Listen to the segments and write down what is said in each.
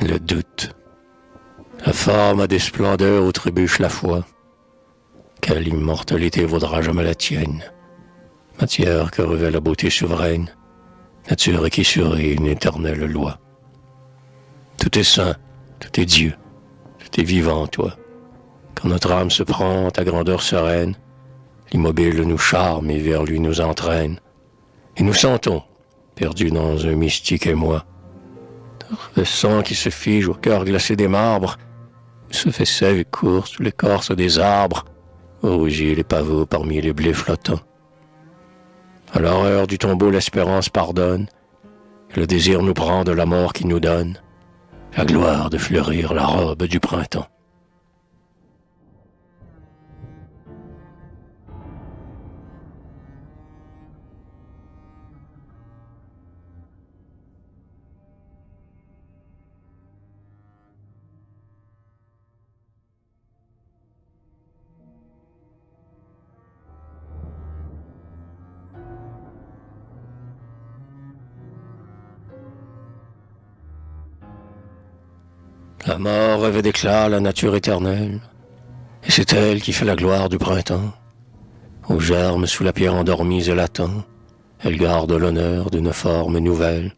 le doute. La forme a des splendeurs où trébuche la foi. Quelle immortalité vaudra jamais la tienne? Matière que revêt la beauté souveraine, nature qui sourit une éternelle loi. Tout est saint, tout est Dieu, tout est vivant en toi. Quand notre âme se prend ta grandeur sereine, l'immobile nous charme et vers lui nous entraîne. Et nous sentons, perdus dans un mystique émoi, le sang qui se fige au cœur glacé des marbres, se fait sève et court sous l'écorce des arbres, au rougir les pavots parmi les blés flottants. À l'horreur du tombeau l'espérance pardonne, et le désir nous prend de la mort qui nous donne la gloire de fleurir la robe du printemps. La mort revêt d'éclat la nature éternelle, et c'est elle qui fait la gloire du printemps. Aux germes sous la pierre endormise et latent, elle garde l'honneur d'une forme nouvelle.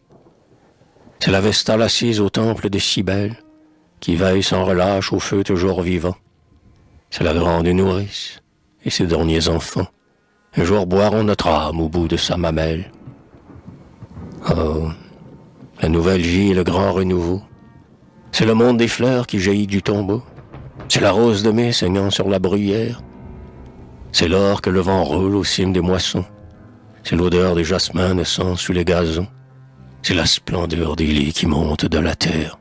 C'est la Vestale assise au temple des Cybèles, qui veille sans relâche au feu toujours vivant. C'est la grande nourrice et ses derniers enfants. Un jour boiront notre âme au bout de sa mamelle. Oh, la nouvelle vie et le grand renouveau. C'est le monde des fleurs qui jaillit du tombeau. C'est la rose de mai saignant sur la bruyère. C'est l'or que le vent roule aux cimes des moissons. C'est l'odeur des jasmins naissant sous les gazons. C'est la splendeur des lits qui montent de la terre.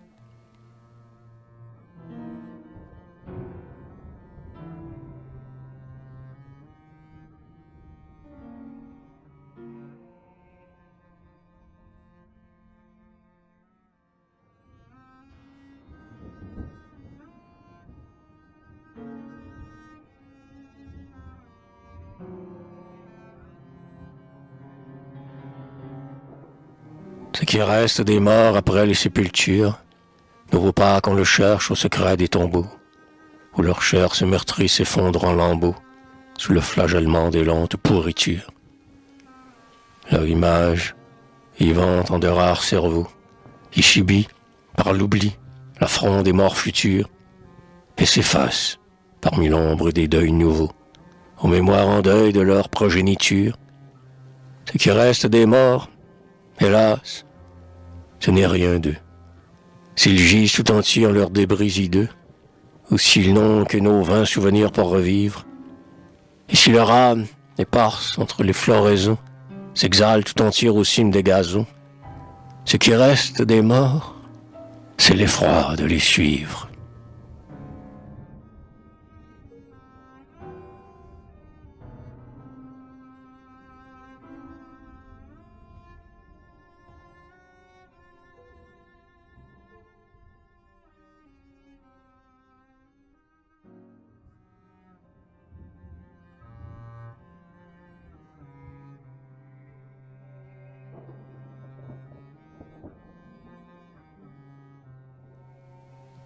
Ce qui reste des morts après les sépultures ne vaut pas qu'on le cherche au secret des tombeaux, où leur chair se meurtrit s'effondre en lambeaux sous le flagellement des lentes pourritures. Leur image, vivante en de rares cerveaux, y subit, par l'oubli, la fronde des morts futurs, et s'efface, parmi l'ombre des deuils nouveaux, aux mémoires en deuil de leur progéniture. Ce qui reste des morts, hélas, ce n'est rien d'eux. S'ils gisent tout entiers en leurs débris hideux, ou s'ils n'ont que nos vains souvenirs pour revivre, et si leur âme, éparse entre les floraisons, s'exhale tout entière aux cimes des gazons, ce qui reste des morts, c'est l'effroi de les suivre.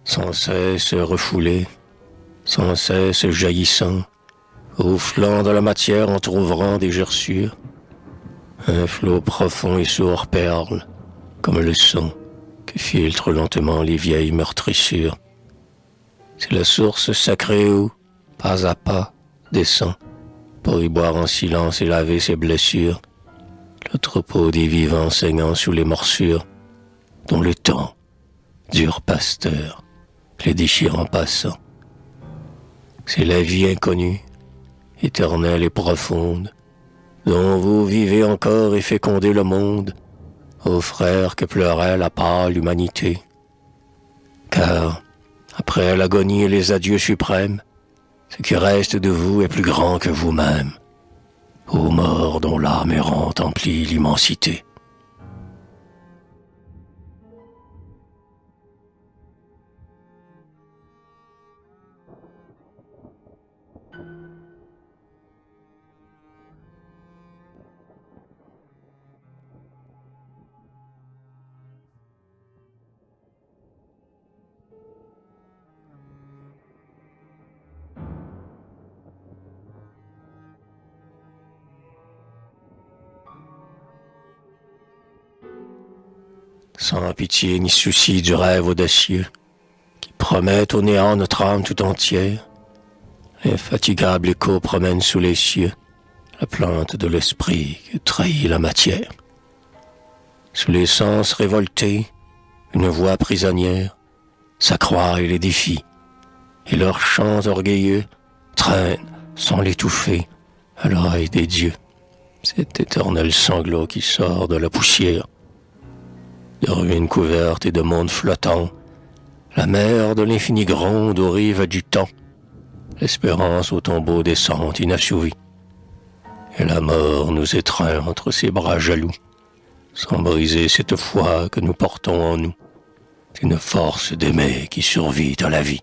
Sans cesse refoulé, sans cesse jaillissant, au flanc de la matière entr'ouvrant des gerçures, un flot profond et sourd perle, comme le sang que filtrent lentement les vieilles meurtrissures. C'est la source sacrée où, pas à pas, descend, pour y boire en silence et laver ses blessures, le troupeau des vivants saignant sous les morsures, dont le temps, dur pasteur, les déchire en passant. C'est la vie inconnue, éternelle et profonde, dont vous vivez encore et fécondez le monde, ô frères que pleurait la pâle humanité. Car, après l'agonie et les adieux suprêmes, ce qui reste de vous est plus grand que vous-même, ô morts dont l'âme errante emplit l'immensité. Sans pitié ni souci du rêve audacieux, qui promet au néant notre âme tout entière, l'infatigable écho promène sous les cieux la plante de l'esprit que trahit la matière. Sous les sens révoltés, une voix prisonnière s'accroît et les défie, et leurs chants orgueilleux traînent sans l'étouffer à l'oreille des dieux. Cet éternel sanglot qui sort de la poussière, de ruines couvertes et de mondes flottants, la mer de l'infini gronde aux rives du temps, l'espérance au tombeau descend inassouvie, et la mort nous étreint entre ses bras jaloux, sans briser cette foi que nous portons en nous, une force d'aimer qui survit à la vie.